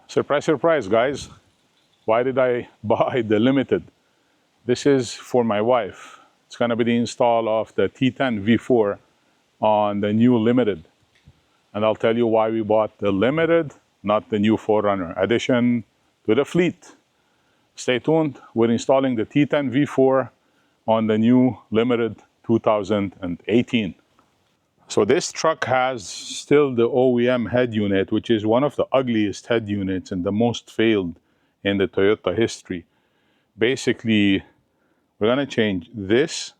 Surprise, surprise, guys. Why did I buy the limited? This is for my wife. It's gonna be the install of the T10V4 on the new limited. And I'll tell you why we bought the limited, not the new 4Runner addition to the fleet. Stay tuned. We're installing the T10V4 on the new limited 2018. So this truck has still the OEM head unit, which is one of the ugliest head units and the most failed in the Toyota history. Basically, we're gonna change this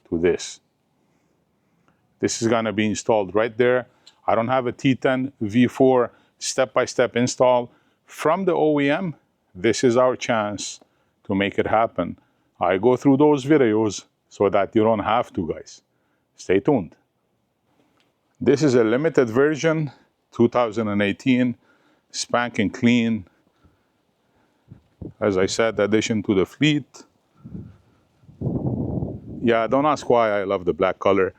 to this. This is gonna be installed right there. I don't have a T10V4 step-by-step install from the OEM. This is our chance to make it happen. I go through those videos so that you don't have to, guys. Stay tuned. This is a limited version, 2018, spanking clean. As I said, addition to the fleet. Yeah, don't ask why I love the black color.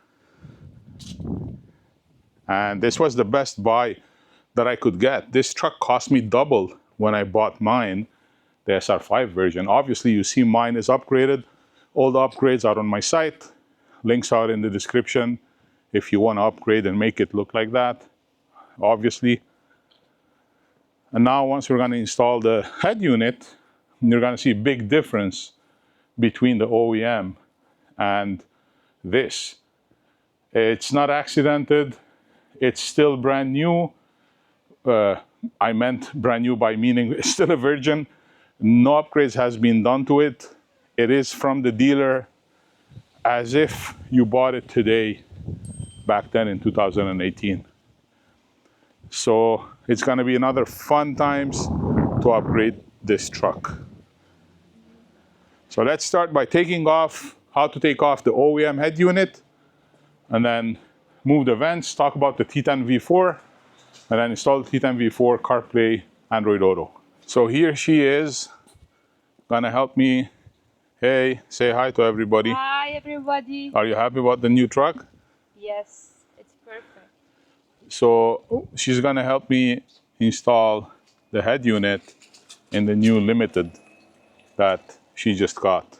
And this was the best buy that I could get. This truck cost me double when I bought mine, the SR5 version. Obviously, you see mine is upgraded. All the upgrades are on my site. Links are in the description if you want to upgrade and make it look like that, obviously. And now once we're going to install the head unit, you're going to see a big difference between the OEM and this. It's not accidented. It's still brand new. I meant brand new by meaning it's still a virgin. No upgrades has been done to it. It is from the dealer as if you bought it today, back then in 2018. So it's gonna be another fun times to upgrade this truck. So let's start by taking off, how to take off the OEM head unit, and then move the vents, talk about the T10V4, and then install the T10V4 CarPlay Android Auto. So here she is, gonna help me. Hey, say hi to everybody. Hi everybody. Are you happy about the new truck? Yes, it's perfect. So she's gonna help me install the head unit in the new limited that she just got.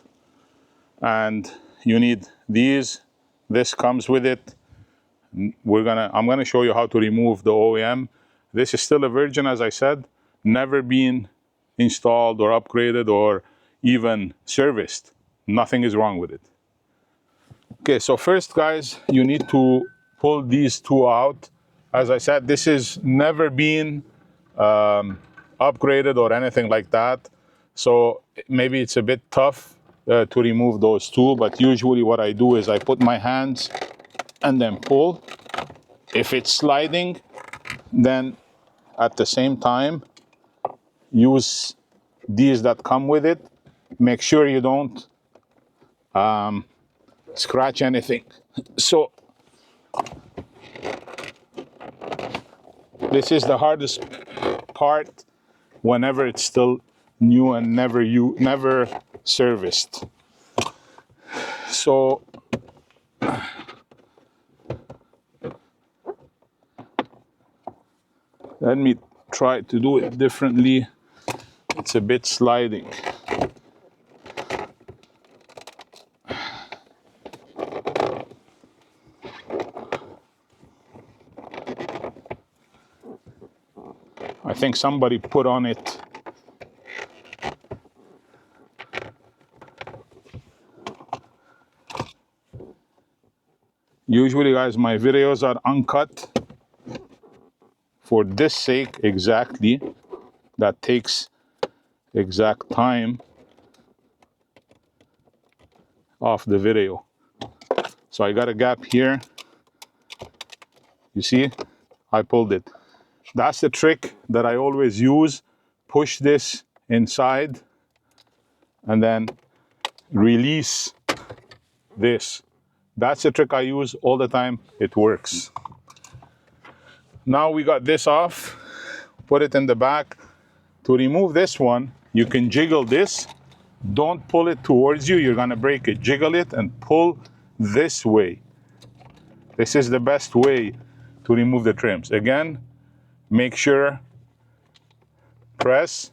And you need these. This comes with it. I'm gonna show you how to remove the OEM. This is still a virgin, as I said, never been installed or upgraded or even serviced. Nothing is wrong with it. Okay, so first, guys, you need to pull these two out. As I said, this is never been upgraded or anything like that. So maybe it's a bit tough to remove those two, but usually what I do is I put my hands and then pull. If it's sliding, then at the same time, use these that come with it. Make sure you don't scratch anything. So this is the hardest part whenever it's still new and never serviced. So let me try to do it differently. It's a bit sliding. I think somebody put on it usually, guys, my videos are uncut for this sake exactly. That takes exact time off the video. So I got a gap here. You see, I pulled it. That's the trick that I always use. Push this inside and then release this. That's the trick I use all the time. It works. Now we got this off. Put it in the back. To remove this one, you can jiggle this. Don't pull it towards you. You're gonna break it. Jiggle it and pull this way. This is the best way to remove the trims. Again, make sure press,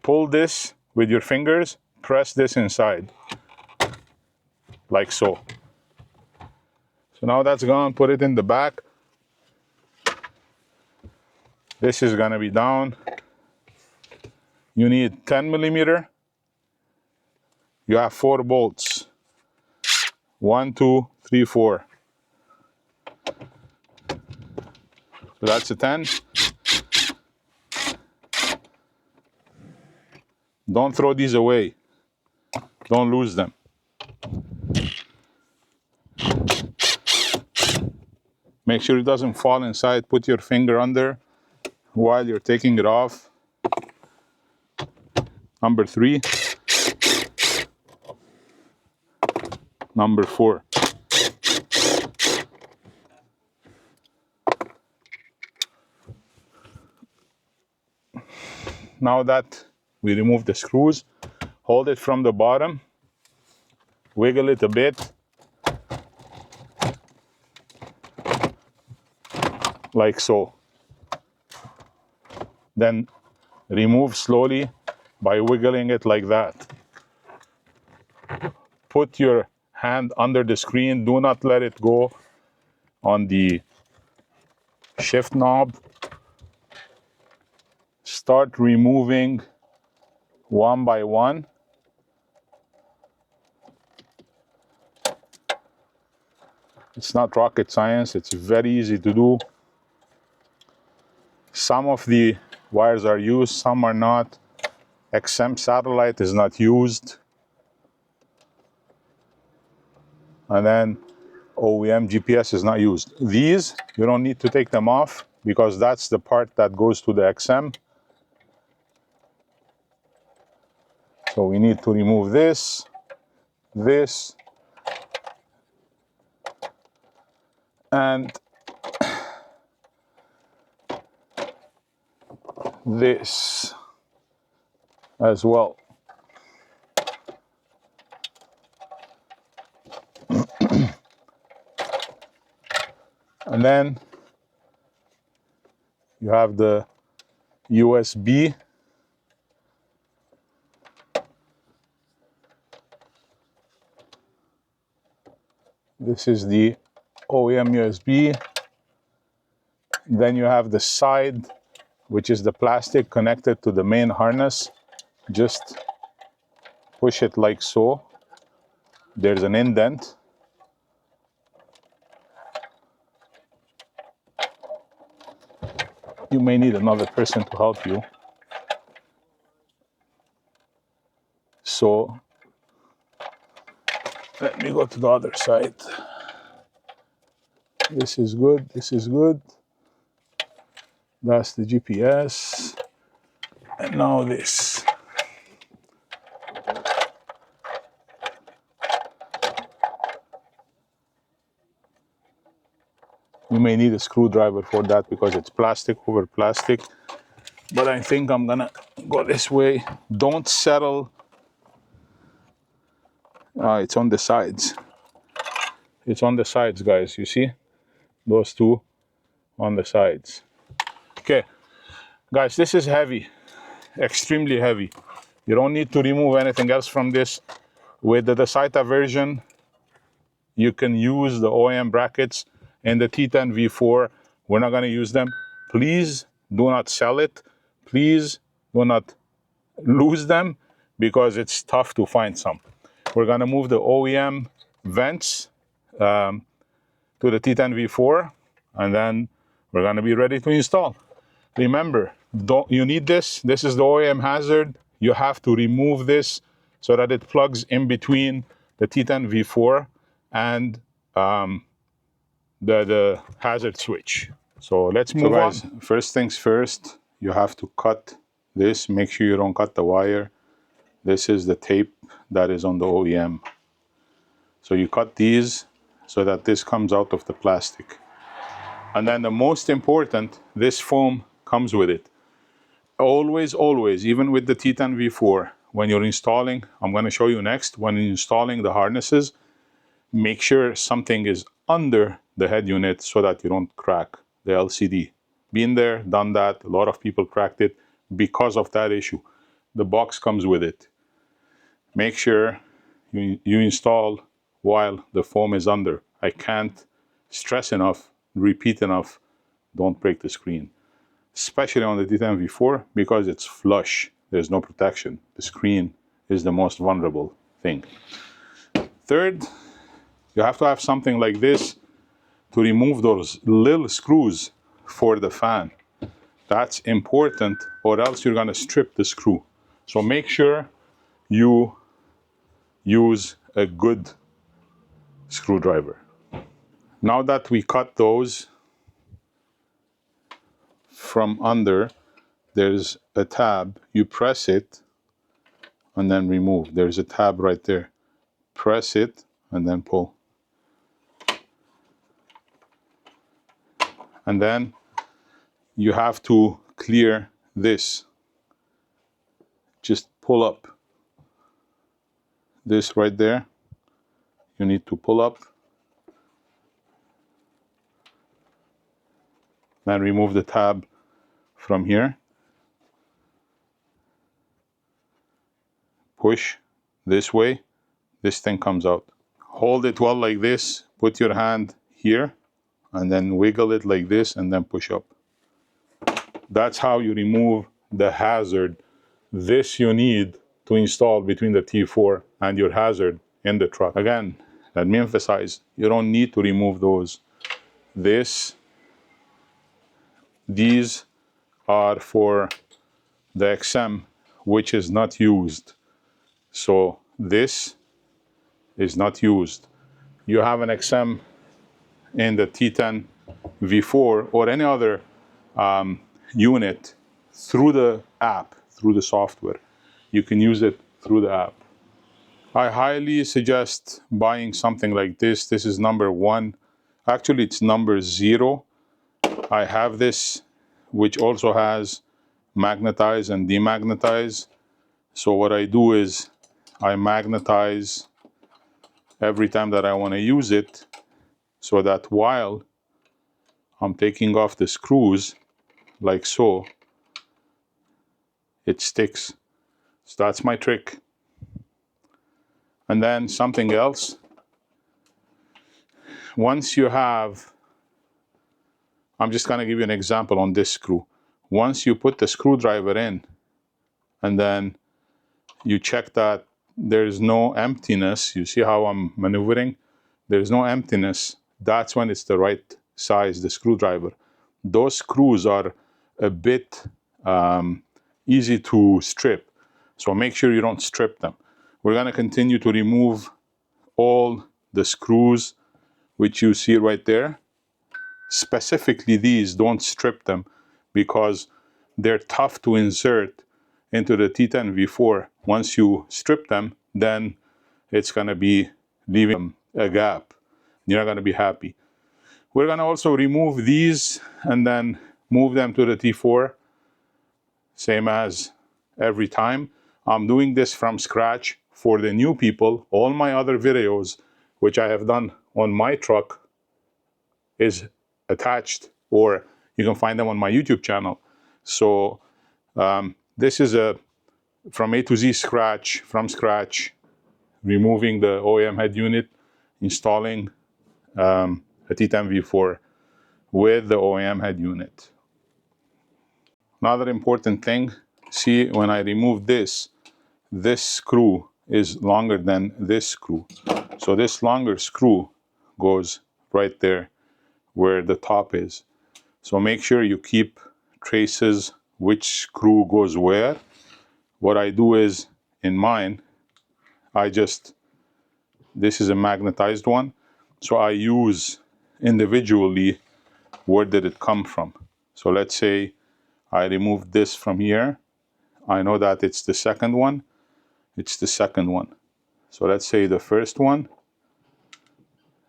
pull this with your fingers, press this inside, like so. So now that's gone, put it in the back. This is gonna be down. You need 10 millimeter. You have 4 bolts. 1, 2, 3, 4. So that's a 10. Don't throw these away. Don't lose them. Make sure it doesn't fall inside. Put your finger under while you're taking it off. Number 3. Number 4. Now that we remove the screws, hold it from the bottom, wiggle it a bit, like so. Then remove slowly by wiggling it like that. Put your hand under the screen. Do not let it go on the shift knob. Start removing one by one. It's not rocket science. It's very easy to do. Some of the wires are used, some are not. XM satellite is not used. And then OEM GPS is not used. These, you don't need to take them off because that's the part that goes to the XM. So we need to remove this, this, and this as well. And then you have the USB. This is the OEM USB. Then you have the side, which is the plastic connected to the main harness. Just push it like so. There's an indent. You may need another person to help you. So let me go to the other side. This is good, this is good. That's the GPS. And now this. You may need a screwdriver for that because it's plastic over plastic. But I think I'm gonna go this way. Don't settle. It's on the sides. It's on the sides, guys. You see? Those two on the sides. Okay, guys, this is heavy. Extremely heavy. You don't need to remove anything else from this. With the Desita version, you can use the OEM brackets. And the T10V4, we're not going to use them. Please do not sell it. Please do not lose them because it's tough to find some. We're going to move the OEM vents to the T10V4, and then we're going to be ready to install. Remember, you need this. This is the OEM Hazard. You have to remove this so that it plugs in between the T10V4 and the hazard switch. So let's move on. First things first, you have to cut this. Make sure you don't cut the wire. This is the tape that is on the OEM. So you cut these so that this comes out of the plastic. And then the most important, this foam comes with it. Always, always, even with the T10V4, when you're installing, I'm going to show you next, when you're installing the harnesses, make sure something is under the head unit so that you don't crack the LCD. Been there, done that. A lot of people cracked it because of that issue. The box comes with it. Make sure you install while the foam is under. I can't stress enough, repeat enough, don't break the screen. Especially on the T10V4 because it's flush. There's no protection. The screen is the most vulnerable thing. Third, you have to have something like this to remove those little screws for the fan. That's important, or else you're gonna strip the screw. So make sure you use a good screwdriver. Now that we cut those from under, there's a tab. You press it and then remove. There's a tab right there. Press it and then pull. And then you have to clear this. Just pull up. This right there, you need to pull up. Then remove the tab from here. Push this way, this thing comes out. Hold it well like this, put your hand here, and then wiggle it like this, and then push up. That's how you remove the hazard. This you need to install between the T4 and your hazard in the truck. Again, let me emphasize, you don't need to remove those. These are for the XM, which is not used. So this is not used. You have an XM in the T10V4 or any other unit through the app, through the software. You can use it through the app. I highly suggest buying something like this. This is number 1. Actually, it's number 0. I have this, which also has magnetize and demagnetize. So what I do is I magnetize every time that I want to use it, so that while I'm taking off the screws, like so, it sticks. So that's my trick. And then something else. Once you have, I'm just going to give you an example on this screw. Once you put the screwdriver in, and then you check that there's no emptiness, you see how I'm maneuvering? There's no emptiness. That's when it's the right size, the screwdriver. Those screws are a bit easy to strip, so make sure you don't strip them. We're going to continue to remove all the screws which you see right there. Specifically these, don't strip them because they're tough to insert into the T10V4. Once you strip them, then it's going to be leaving a gap. You're not going to be happy. We're going to also remove these and then move them to the T4, same as every time. I'm doing this from scratch for the new people. All my other videos, which I have done on my truck, is attached, or you can find them on my YouTube channel. So this is a from A to Z scratch, from scratch, removing the OEM head unit, installing a T10V4 with the OEM head unit. Another important thing, see when I remove this screw is longer than this screw. So this longer screw goes right there where the top is. So make sure you keep traces which screw goes where. What I do is, in mine, this is a magnetized one, so I use individually where did it come from. So let's say I removed this from here. I know that it's the second one. It's the second one. So let's say the first one.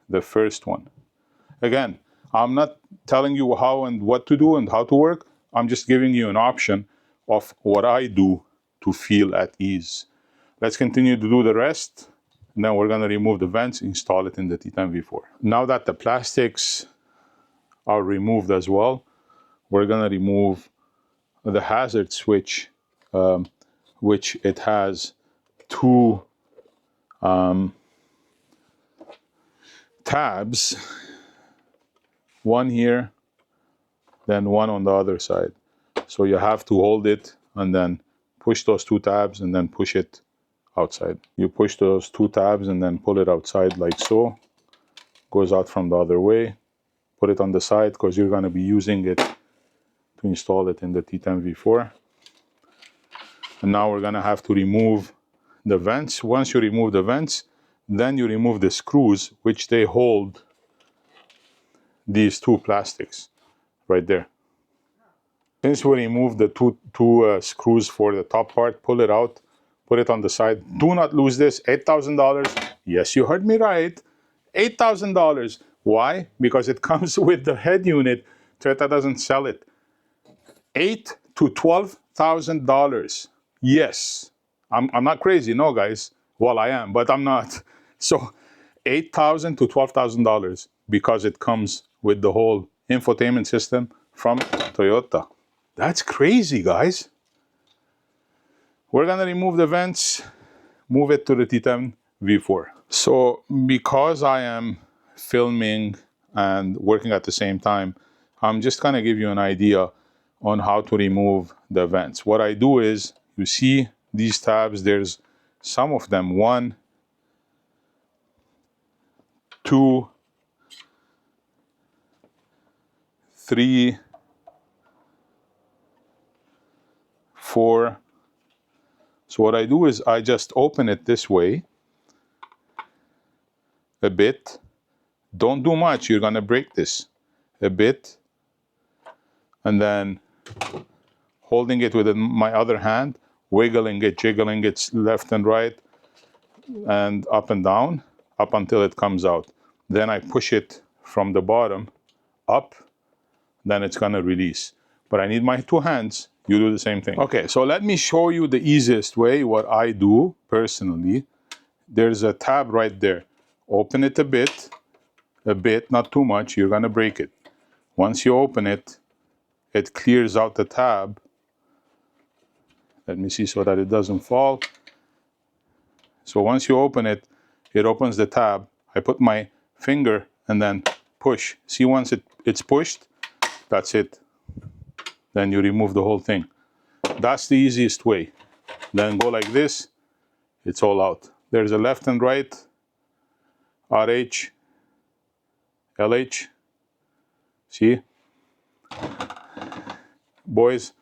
The first one. Again, I'm not telling you how and what to do and how to work. I'm just giving you an option of what I do to feel at ease. Let's continue to do the rest. And then we're going to remove the vents, install it in the T10V4. Now that the plastics are removed as well, we're gonna remove the hazard switch, which it has two tabs, one here, then one on the other side. So you have to hold it and then push those two tabs and then push it outside. You push those two tabs and then pull it outside like so. Goes out from the other way. Put it on the side because you're going to be using it to install it in the T10V4. And now we're going to have to remove the vents. Once you remove the vents, then you remove the screws, which they hold these two plastics right there. Since we removed the two screws for the top part, pull it out, put it on the side. Do not lose this, $8,000. Yes, you heard me right, $8,000. Why? Because it comes with the head unit. Toyota doesn't sell it. $8,000 to $12,000. Yes, I'm not crazy, no guys. Well, I am, but I'm not. So $8,000 to $12,000 because it comes with the whole infotainment system from Toyota. That's crazy, guys. We're gonna remove the vents, move it to the T10V4. So because I am filming and working at the same time, I'm just gonna give you an idea on how to remove the vents. What I do is, you see these tabs, there's some of them, 1, 2, 3, 4. So what I do is I just open it this way a bit. Don't do much, you're gonna break this. A bit, and then holding it with my other hand, wiggling it, jiggling it left and right, and up and down, up until it comes out. Then I push it from the bottom up, then it's gonna release. But I need my two hands, you do the same thing. Okay, so let me show you the easiest way, what I do personally. There's a tab right there. Open it a bit, not too much, you're gonna break it. Once you open it, it clears out the tab. Let me see so that it doesn't fall. So once you open it, it opens the tab. I put my finger and then push. See, once it's pushed, that's it. Then you remove the whole thing. That's the easiest way. Then go like this, it's all out. There's a left and right, RH, LH. See? Boys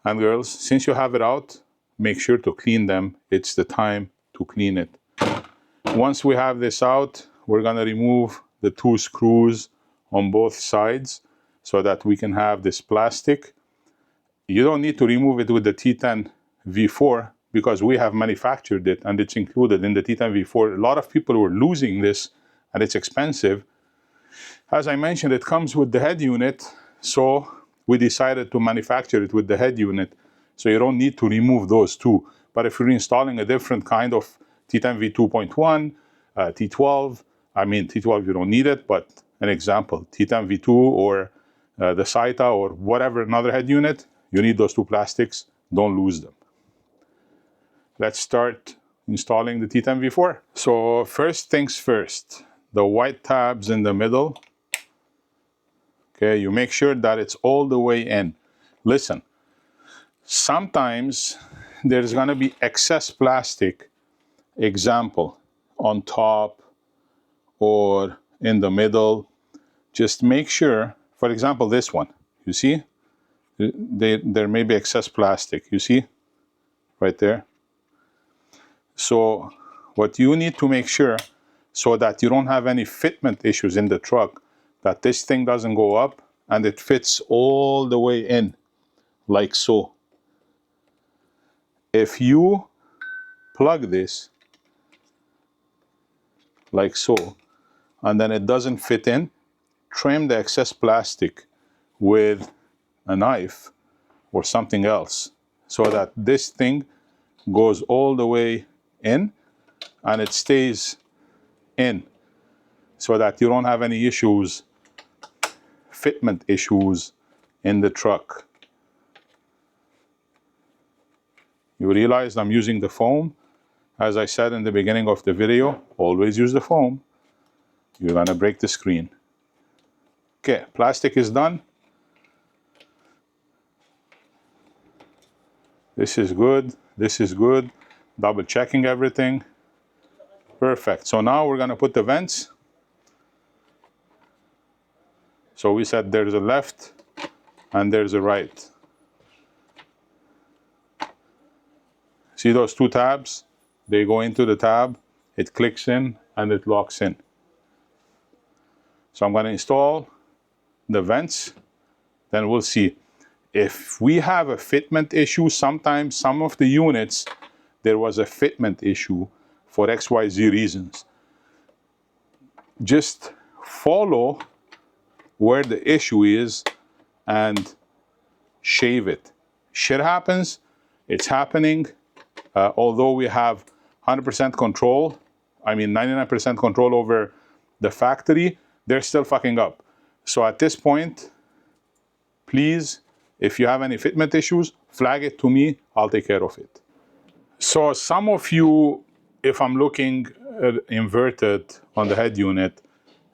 and girls, since you have it out, make sure to clean them. It's the time to clean it. Once we have this out, we're gonna remove the two screws on both sides so that we can have this plastic. You don't need to remove it with the T10V4 because we have manufactured it and it's included in the T10V4. A lot of people were losing this and it's expensive. As I mentioned, it comes with the head unit, so we decided to manufacture it with the head unit, so you don't need to remove those two. But if you're installing a different kind of T10V2.1, T12, I mean T12 you don't need it, but an example, T10V2 or the SAITA or whatever, another head unit, you need those two plastics, don't lose them. Let's start installing the T10V4. So first things first, the white tabs in the middle. Okay, you make sure that it's all the way in. Listen, sometimes there's gonna be excess plastic, example, on top or in the middle. Just make sure, for example, this one, you see? There may be excess plastic, you see? Right there. So what you need to make sure, so that you don't have any fitment issues in the truck, that this thing doesn't go up and it fits all the way in, like so. If you plug this like so, and then it doesn't fit in, trim the excess plastic with a knife or something else, so that this thing goes all the way in and it stays in, so that you don't have any issues, fitment issues in the truck. You realize I'm using the foam. As I said in the beginning of the video, always use the foam. You're gonna break the screen. Okay, plastic is done. This is good, this is good. Double checking everything. Perfect, so now we're gonna put the vents. So we said there's a left and there's a right. See those two tabs? They go into the tab, it clicks in and it locks in. So I'm gonna install the vents, then we'll see. If we have a fitment issue, sometimes some of the units, there was a fitment issue for XYZ reasons. Just follow where the issue is and shave it. Shit happens, it's happening. Although we have 100% control, I mean 99% control over the factory, they're still fucking up. So at this point, please, if you have any fitment issues, flag it to me, I'll take care of it. So some of you, if I'm looking inverted on the head unit,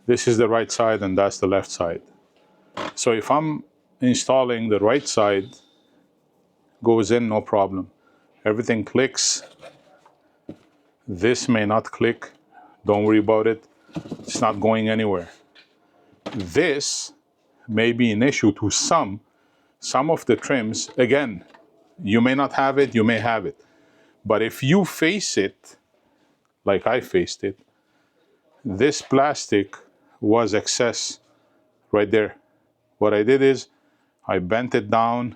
this is the right side and that's the left side. So if I'm installing the right side, goes in, no problem. Everything clicks. This may not click, don't worry about it. It's not going anywhere. This may be an issue to some of the trims. Again, you may not have it, you may have it. But if you face it, like I faced it, this plastic was excess right there. What I did is, I bent it down,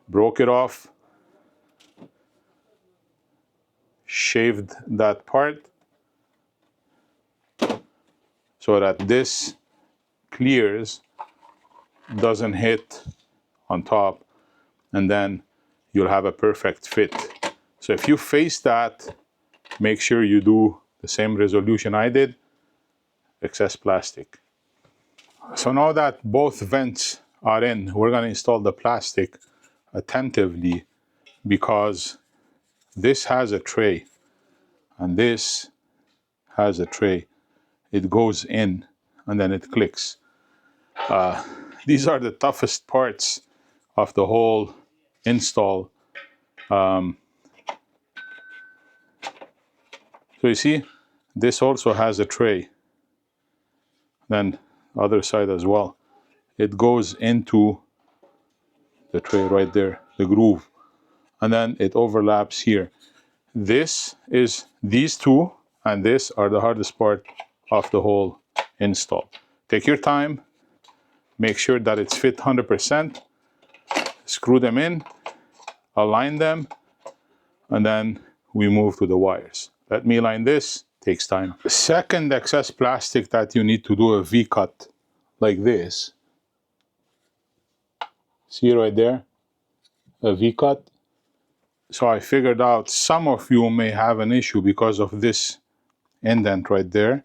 broke it off, shaved that part so that this clears, doesn't hit on top, and then you'll have a perfect fit. So if you face that, make sure you do the same resolution I did, excess plastic. So now that both vents are in, we're gonna install the plastic attentively, because this has a tray and this has a tray. It goes in and then it clicks. These are the toughest parts of the whole install. So you see, this also has a tray. Then other side as well. It goes into the tray right there, the groove. And then it overlaps here. This is, these two and this are the hardest part of the whole install. Take your time, make sure that it's fit 100%, screw them in, align them, and then we move to the wires. Let me align this, takes time. The second excess plastic that you need to do a V-cut like this. See right there, a V-cut. So I figured out some of you may have an issue because of this indent right there.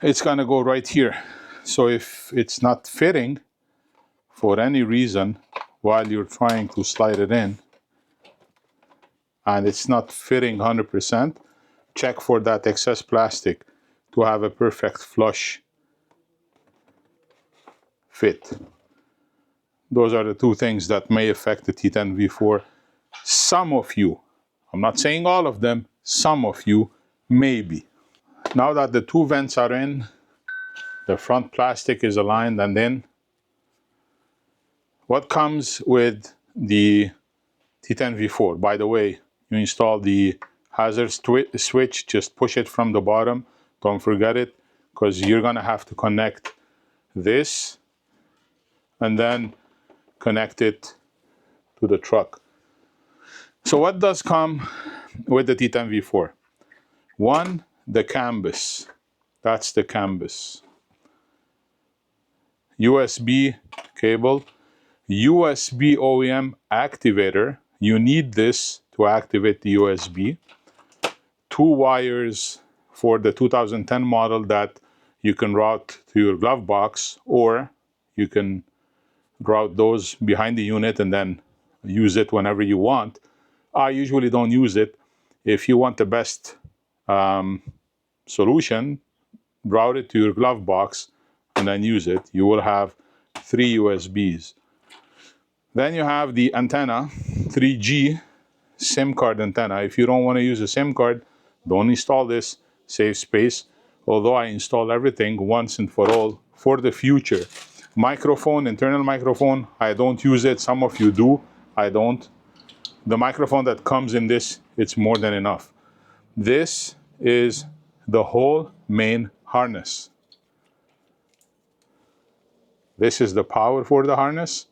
It's gonna go right here. So if it's not fitting for any reason while you're trying to slide it in and it's not fitting 100%, check for that excess plastic to have a perfect flush fit. Those are the two things that may affect the T10V4. Some of you, I'm not saying all of them, some of you, maybe. Now that the two vents are in, the front plastic is aligned and in, what comes with the T10V4? By the way, you install the hazard switch, just push it from the bottom, don't forget it, because you're gonna have to connect this and then connect it to the truck. So what does come with the T10V4? One, the canvas. That's the canvas. USB cable, USB OEM activator. You need this to activate the USB. Two wires for the 2010 model that you can route to your glove box, or you can route those behind the unit and then use it whenever you want. I usually don't use it. If you want the best solution, route it to your glove box and then use it. You will have 3 USBs. Then you have the antenna, 3G SIM card antenna. If you don't want to use a SIM card, don't install this, save space. Although I install everything once and for all for the future. Microphone, internal microphone, I don't use it. Some of you do, I don't. The microphone that comes in this, it's more than enough. This is the whole main harness. This is the power for the harness.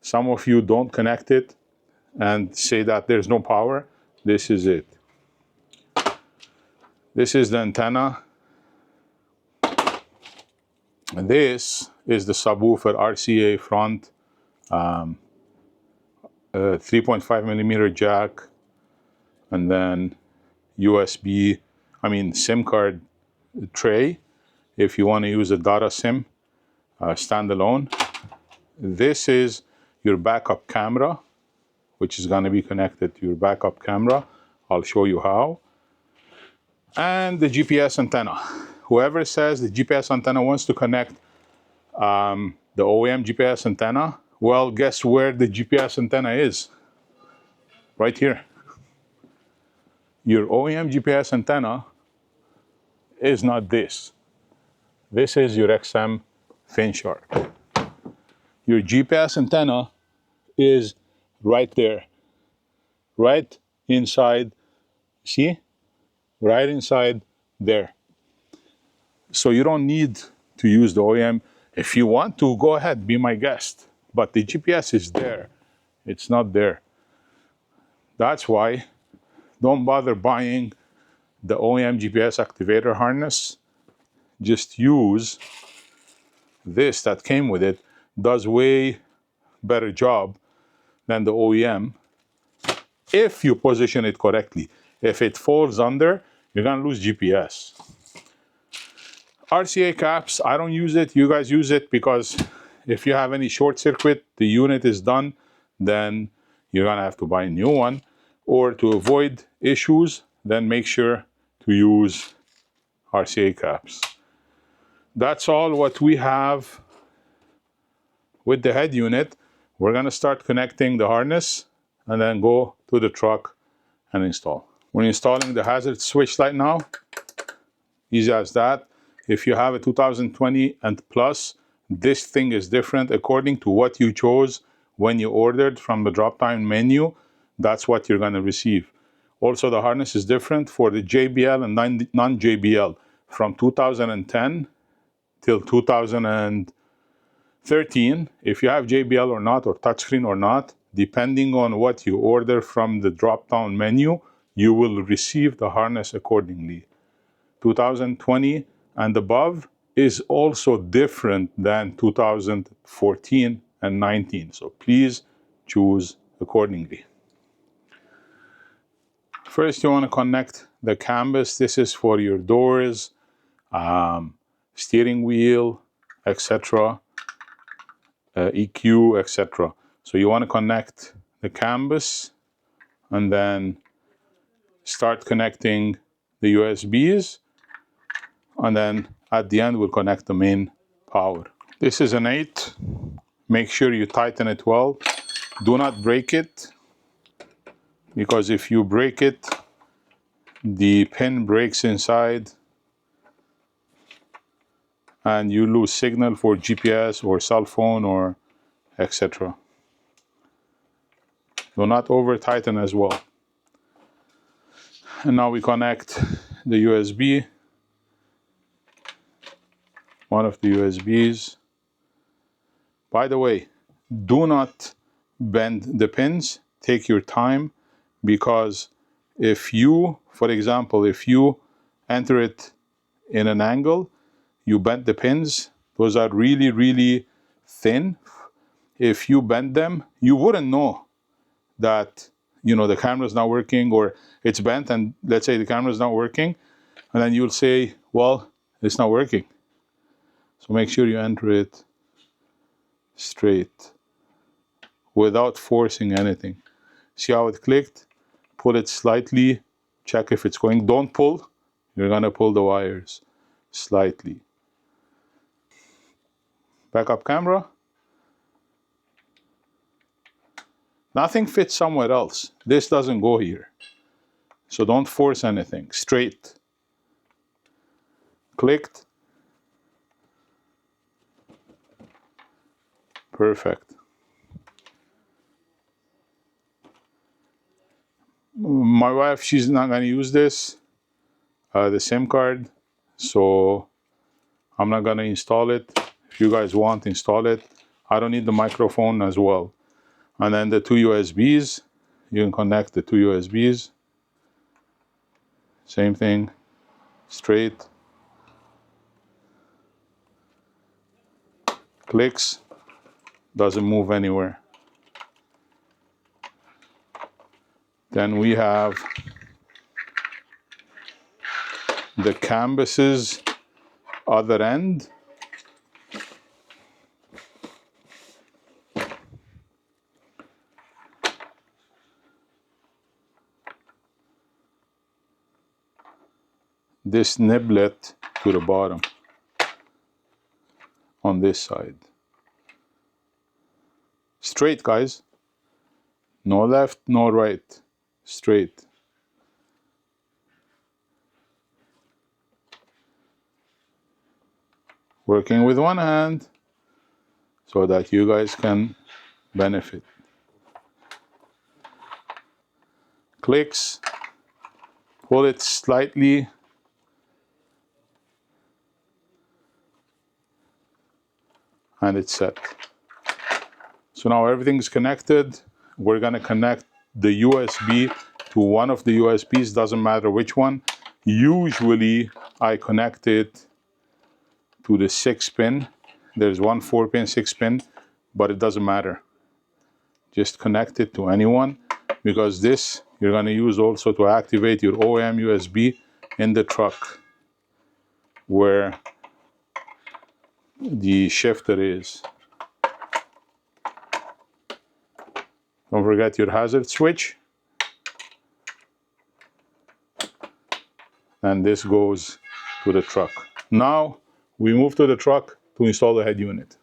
Some of you don't connect it and say that there's no power. This is it. This is the antenna. And this is the subwoofer RCA front, 3.5 millimeter jack, and then SIM card tray if you want to use a data SIM standalone. This is your backup camera, which is going to be connected to your backup camera. I'll show you how. And the GPS antenna. Whoever says the GPS antenna wants to connect the OEM GPS antenna, well, guess where the GPS antenna is? Right here. Your OEM GPS antenna is not this. This is your XM fin shark. Your GPS antenna is right there, right inside, see? Right inside there. So you don't need to use the OEM. If you want to, go ahead, be my guest. But the GPS is there. It's not there. That's why don't bother buying the OEM GPS activator harness. Just use this that came with it. Does way better job than the OEM if you position it correctly. If it falls under, you're gonna lose GPS. RCA caps, I don't use it. You guys use it because if you have any short circuit, the unit is done, then you're gonna have to buy a new one. Or to avoid issues, then make sure to use RCA caps. That's all what we have with the head unit. We're gonna start connecting the harness and then go to the truck and install. We're installing the hazard switch light now. Easy as that. If you have a 2020 and plus, this thing is different according to what you chose when you ordered from the drop-down menu. That's what you're going to receive. Also, the harness is different for the JBL and non-JBL. From 2010 till 2013, if you have JBL or not, or touchscreen or not, depending on what you order from the drop-down menu, you will receive the harness accordingly. 2020 and above is also different than 2014 and 19. So please choose accordingly. First, you want to connect the canvas. This is for your doors, steering wheel, etc., EQ, etc. So you want to connect the canvas and then start connecting the USBs. And then at the end, we'll connect the main power. This is an 8. Make sure you tighten it well. Do not break it, because if you break it, the pin breaks inside and you lose signal for GPS or cell phone or etc. Do not over tighten as well. And now we connect the USB. One of the USBs. By the way, do not bend the pins. Take your time, because if you, for example, if you enter it in an angle, you bend the pins. Those are really, really thin. If you bend them, you wouldn't know that, you know, the camera's not working, or it's bent and let's say the camera's not working. And then you'll say, well, It's not working. So make sure you enter it straight without forcing anything. See how it clicked? Pull it slightly, check if it's going. Don't pull. You're gonna pull the wires slightly. Backup camera. Nothing fits somewhere else. This doesn't go here. So don't force anything. Straight. Clicked. Perfect. My wife, she's not going to use this, the SIM card, so I'm not going to install it. If you guys want, install it. I don't need the microphone as well. And then the two USBs, you can connect the two USBs. Same thing, straight. Clicks, doesn't move anywhere. Then we have the canvas's other end. This niblet to the bottom on this side. Straight, guys. No left, no right. Straight. Working with one hand so that you guys can benefit. Clicks, pull it slightly, and it's set. So now everything's connected. We're gonna connect the USB to one of the USBs, doesn't matter which one. Usually I connect it to the 6-pin. There's one 4-pin, 6-pin, but it doesn't matter. Just connect it to anyone, because this you're gonna use also to activate your OEM USB in the truck where the shifter is. Don't forget your hazard switch. And this goes to the truck. Now we move to the truck to install the head unit.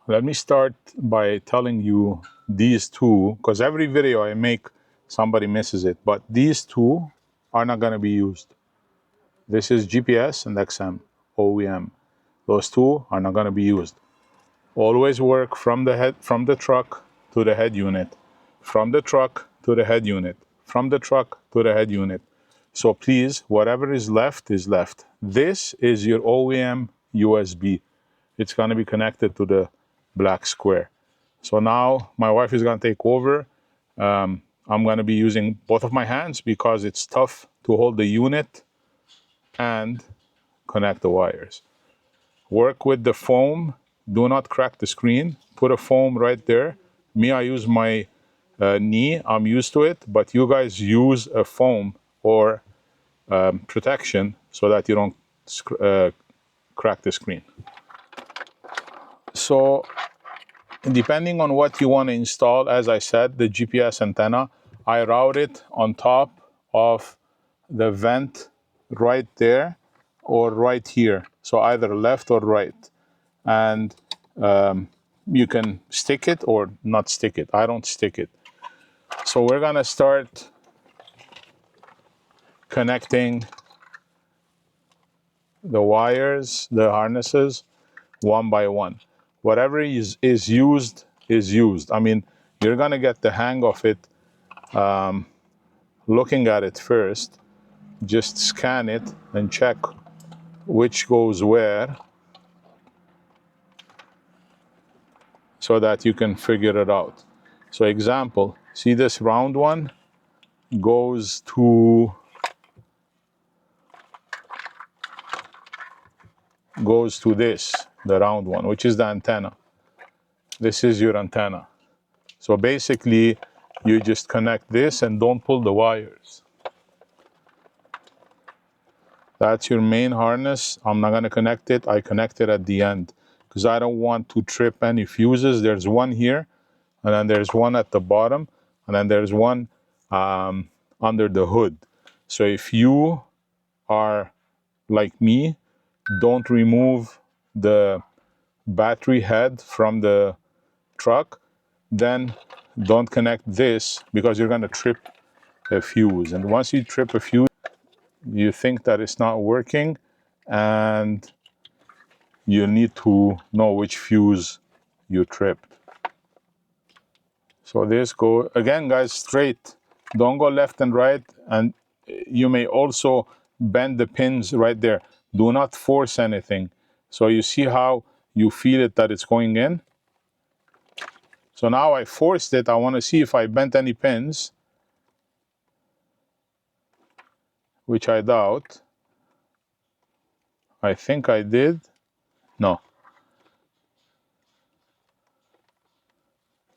Let me start by telling you these two, because every video I make, somebody misses it, but these two are not going to be used. This is GPS and XM, OEM. Those two are not going to be used. Always work from the truck to the head unit, from the truck to the head unit, from the truck to the head unit. So please, whatever is left is left. This is your OEM USB. It's going to be connected to the black square. So now my wife is going to take over. I'm going to be using both of my hands because it's tough to hold the unit and connect the wires. Work with the foam. Do not crack the screen. Put a foam right there. Me, I use my knee. I'm used to it, but you guys use a foam or protection so that you don't crack the screen. So depending on what you want to install, as I said, the GPS antenna, I route it on top of the vent right there or right here. So either left or right. And you can stick it or not stick it. I don't stick it. So we're gonna start connecting the wires, the harnesses, one by one. Whatever is used is used. I mean, you're gonna get the hang of it looking at it first. Just scan it and check which goes where so that you can figure it out. So example, see this round one goes to this, the round one, which is the antenna. This is your antenna. So basically, you just connect this and don't pull the wires. That's your main harness. I'm not gonna connect it. I connect it at the end because I don't want to trip any fuses. There's one here, and then there's one at the bottom, and then there's one under the hood. So if you are like me, don't remove the battery head from the truck, then don't connect this because you're gonna trip a fuse. And once you trip a fuse, you think that it's not working, and you need to know which fuse you tripped. So this go again, guys, straight. Don't go left and right, and you may also bend the pins right there. Do not force anything. So you see how you feel it that it's going in. So now I forced it. I want to see if I bent any pins, which I doubt. I think I did. No,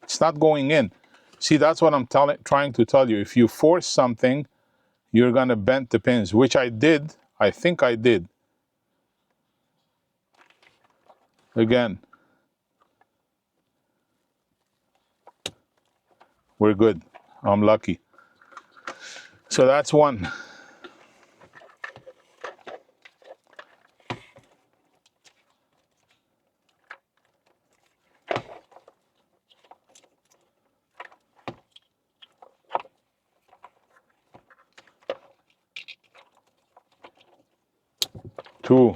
it's not going in. See, that's what I'm trying to tell you. If you force something, you're gonna bend the pins, which I did. I think I did. Again, we're good. I'm lucky. So that's one. Two.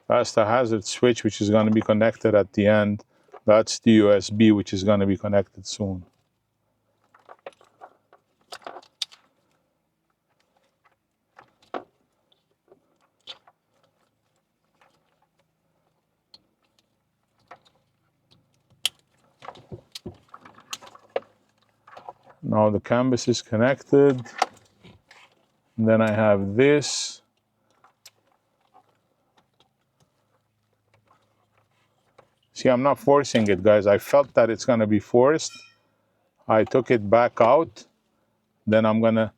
That's the hazard switch, which is going to be connected at the end. That's the USB, which is going to be connected soon. Now the canvas is connected. And then I have this. See, I'm not forcing it, guys. I felt that it's going to be forced. I took it back out. Then I'm going to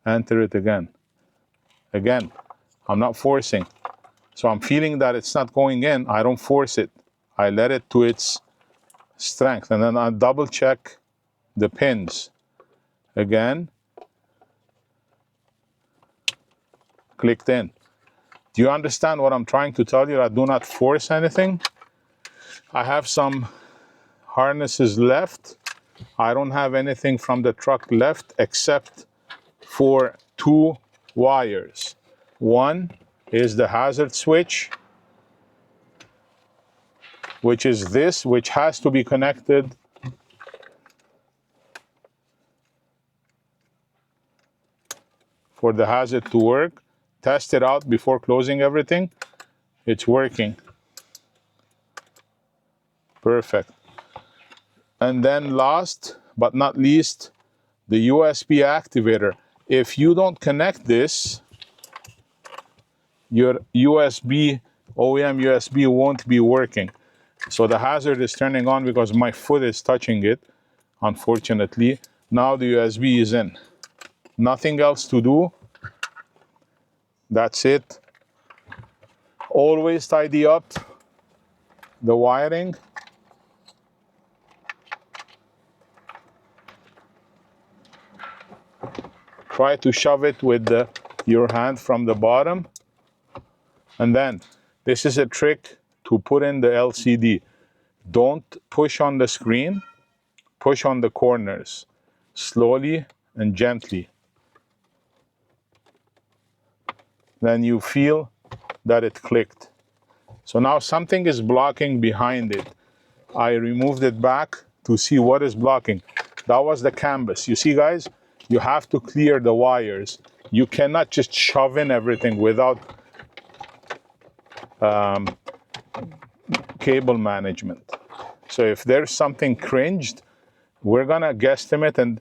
enter it again. Again, I'm not forcing. So I'm feeling that it's not going in. I don't force it. I let it to its strength. And then I double check the pins. Again, clicked in. Do you understand what I'm trying to tell you? I do not force anything. I have some harnesses left. I don't have anything from the truck left except for two wires. One is the hazard switch, which is this, which has to be connected for the hazard to work. Test it out before closing everything. It's working. Perfect. And then last but not least, the USB activator. If you don't connect this, your USB, OEM USB won't be working. So the hazard is turning on because my foot is touching it, unfortunately. Now the USB is in. Nothing else to do. That's it. Always tidy up the wiring. Try to shove it with your hand from the bottom. And then this is a trick to put in the LCD. Don't push on the screen, push on the corners, slowly and gently. Then you feel that it clicked. So now something is blocking behind it. I removed it back to see what is blocking. That was the canvas. You see, guys, you have to clear the wires. You cannot just shove in everything without cable management. So if there's something cringed, we're gonna guesstimate and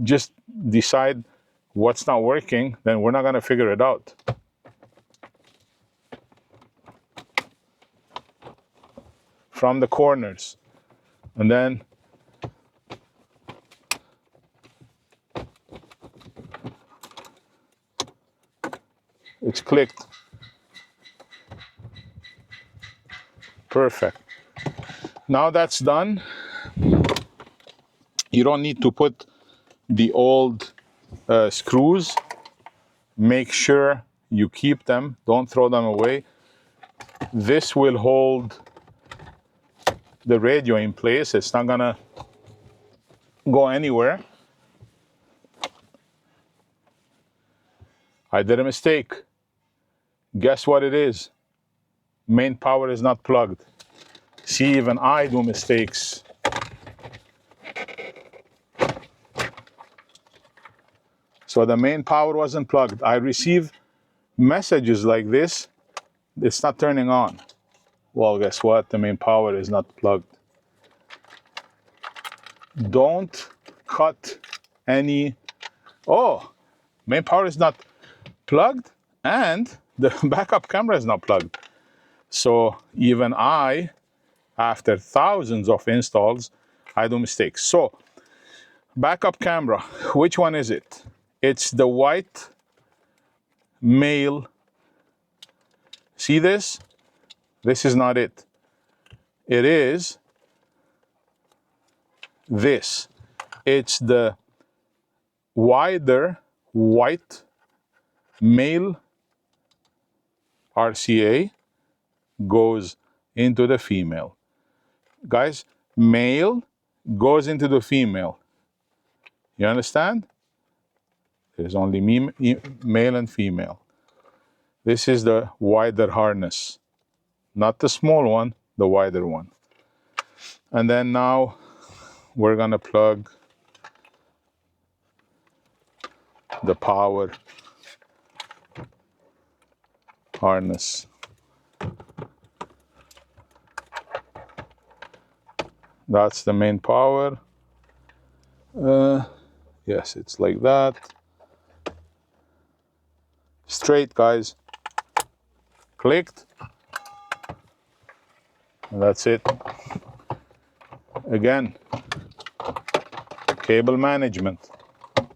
just decide what's not working, then we're not gonna figure it out. From the corners. And then It's clicked. Perfect. Now that's done. You don't need to put the old screws. Make sure you keep them. Don't throw them away. This will hold the radio in place. It's not gonna go anywhere. I did a mistake. Guess what it is? Main power is not plugged. See, even I do mistakes. So the main power wasn't plugged. I receive messages like this. It's not turning on. Well, guess what? The main power is not plugged. Don't cut any. Oh, main power is not plugged and the backup camera is not plugged. So even I, after thousands of installs, I do mistakes. So backup camera, which one is it? It's the white male. See this? This is not it. It is this. It's the wider white male RCA goes into the female. Guys, male goes into the female. You understand? There's only male and female. This is the wider harness. Not the small one, the wider one. And then now we're gonna plug the power harness. That's the main power. Yes, it's like that. Straight, guys. Clicked. And that's it. Again, cable management.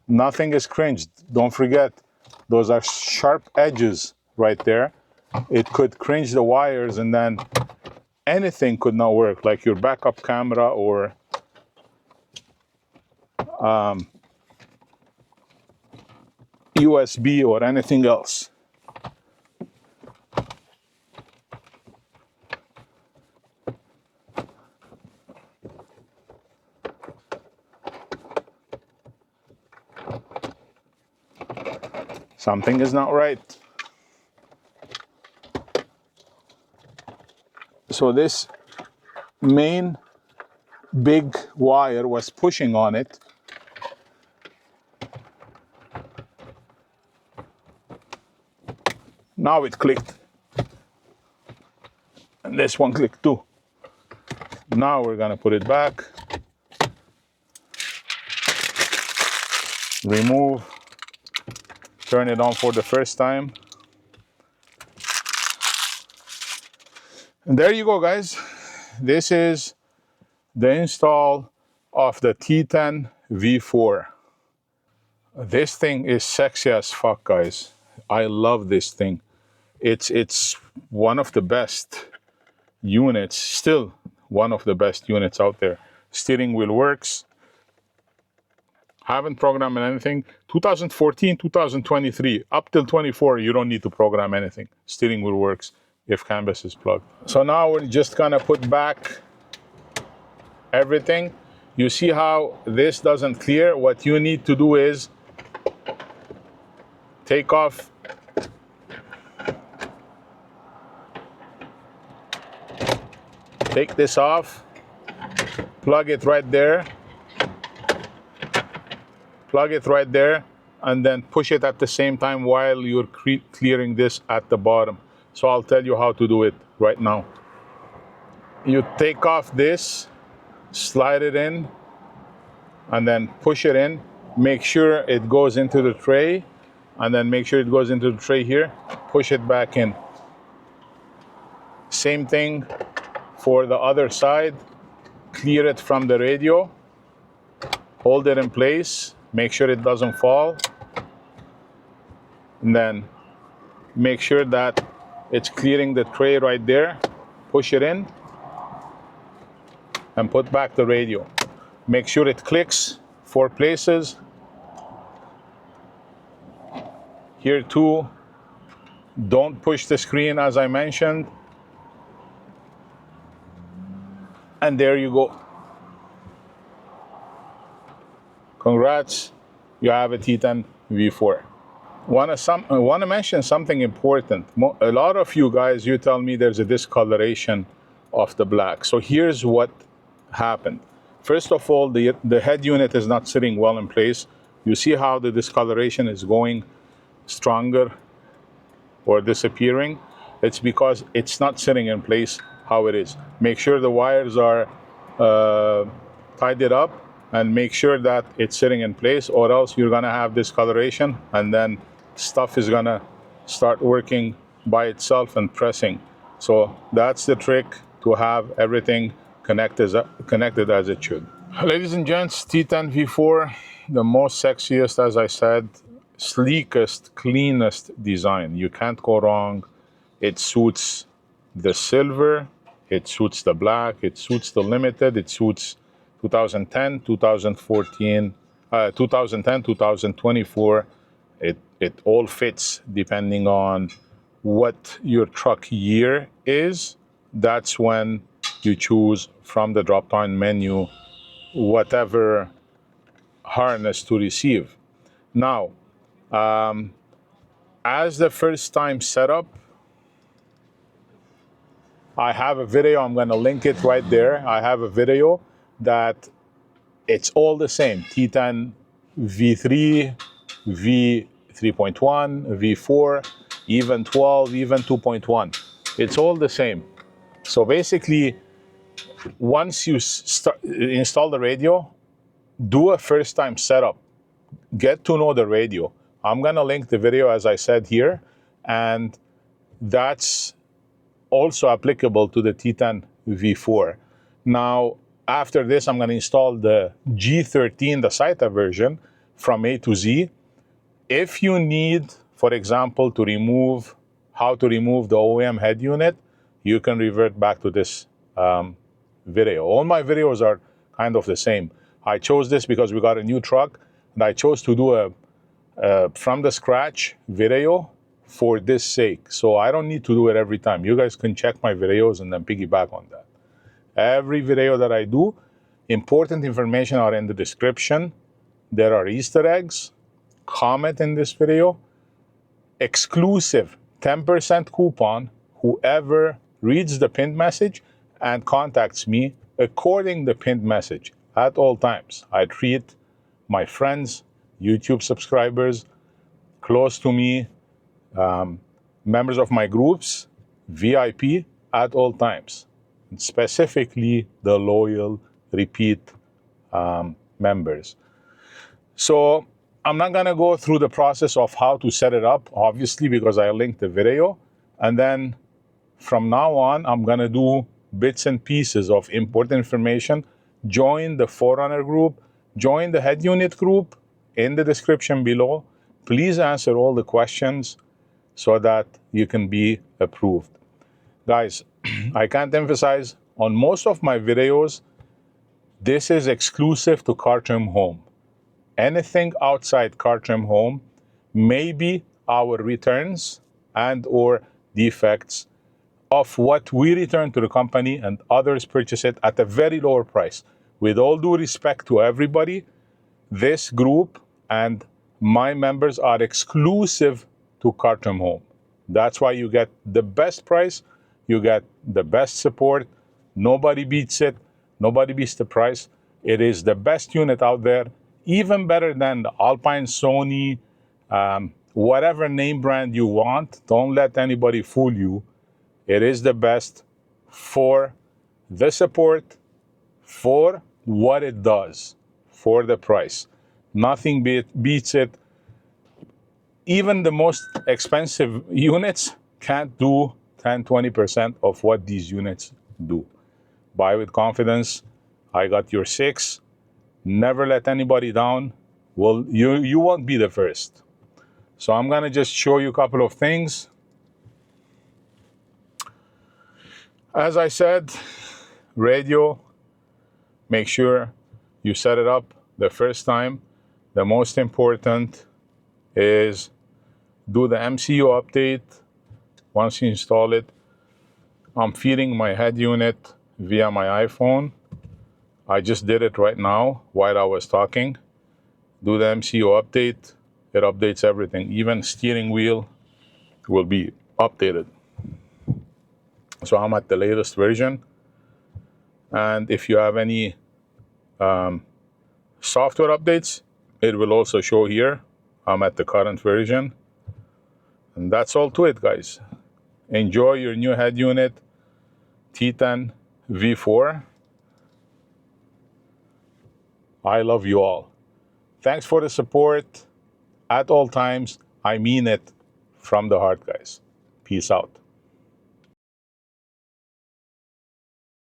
Nothing is cringed. Don't forget, those are sharp edges right there. It could cringe the wires and then anything could not work, like your backup camera or USB or anything else. Something is not right. So this main big wire was pushing on it. Now it clicked. And this one clicked too. Now we're gonna put it back. Remove. Turn it on for the first time. And there you go, guys. This is the install of the T10V4. This thing is sexy as fuck, guys. I love this thing. It's one of the best units, still one of the best units out there. Steering wheel works. Haven't programmed anything. 2014, 2023, up till 24, you don't need to program anything. Steering wheel works if canvas is plugged. So now we're just gonna put back everything. You see how this doesn't clear? What you need to do is take off take this off, plug it right there, plug it right there, and then push it at the same time while you're clearing this at the bottom. So I'll tell you how to do it right now. You take off this, slide it in, and then push it in. Make sure it goes into the tray, and then make sure it goes into the tray here. Push it back in. Same thing for the other side. Clear it from the radio. Hold it in place. Make sure it doesn't fall. And then make sure that it's clearing the tray right there. Push it in and put back the radio. Make sure it clicks 4 places. Here too, don't push the screen as I mentioned. And there you go. Congrats, you have a T10 V4. Want to mention something important. A lot of you guys, you tell me there's a discoloration of the black. So here's what happened. First of all, the head unit is not sitting well in place. You see how the discoloration is going stronger or disappearing? It's because it's not sitting in place how it is. Make sure the wires are tidied up and make sure that it's sitting in place, or else you're gonna have discoloration and then stuff is gonna start working by itself and pressing. So that's the trick, to have everything connected as it should. Ladies and gents, T10 V4, the most sexiest, as I said, sleekest, cleanest design. You can't go wrong. It suits the silver, it suits the black, it suits the limited, it suits 2010, 2014, 2010, 2024. It all fits depending on what your truck year is. That's when you choose from the drop-down menu whatever harness to receive. Now, as the first time setup, I have a video, I'm gonna link it right there. I have a video that it's all the same. T10 V3, V3.1, V4, even 12, even 2.1. It's all the same. So basically, once you install the radio, do a first time setup. Get to know the radio. I'm gonna link the video as I said here, and that's also applicable to the T10 V4. Now, after this, I'm gonna install the G13, the SATA version, from A to Z. If you need, for example, how to remove the OEM head unit, you can revert back to this video. All my videos are kind of the same. I chose this because we got a new truck, and I chose to do a from the scratch video for this sake. So I don't need to do it every time. You guys can check my videos and then piggyback on that. Every video that I do, important information are in the description. There are Easter eggs. Comment in this video. Exclusive 10% coupon. Whoever reads the pinned message and contacts me according the pinned message at all times. I treat my friends, YouTube subscribers, close to me, members of my groups, VIP at all times. Specifically the loyal repeat members. So I'm not gonna go through the process of how to set it up, obviously, because I linked the video. And then from now on, I'm gonna do bits and pieces of important information. Join the 4Runner group, join the head unit group in the description below. Please answer all the questions so that you can be approved. Guys, I can't emphasize, on most of my videos, this is exclusive to CARTRIMHOME. Anything outside CARTRIMHOME, maybe our returns and or defects of what we return to the company, and others purchase it at a very lower price. With all due respect to everybody, this group and my members are exclusive to CARTRIMHOME. That's why you get the best price, you get the best support. Nobody beats it, nobody beats the price. It is the best unit out there, even better than the Alpine, Sony, whatever name brand you want. Don't let anybody fool you. It is the best for the support, for what it does, for the price. Nothing beats it. Even the most expensive units can't do 10-20% of what these units do. Buy with confidence. I got your 6. Never let anybody down. Well, you won't be the first. So I'm gonna just show you a couple of things. As I said, radio, make sure you set it up the first time. The most important is do the MCU update. Once you install it, I'm feeding my head unit via my iPhone. I just did it right now while I was talking. Do the MCU update. It updates everything. Even steering wheel will be updated. So I'm at the latest version. And if you have any software updates, it will also show here. I'm at the current version. And that's all to it, guys. Enjoy your new head unit, T10V4. I love you all. Thanks for the support at all times. I mean it from the heart, guys. Peace out.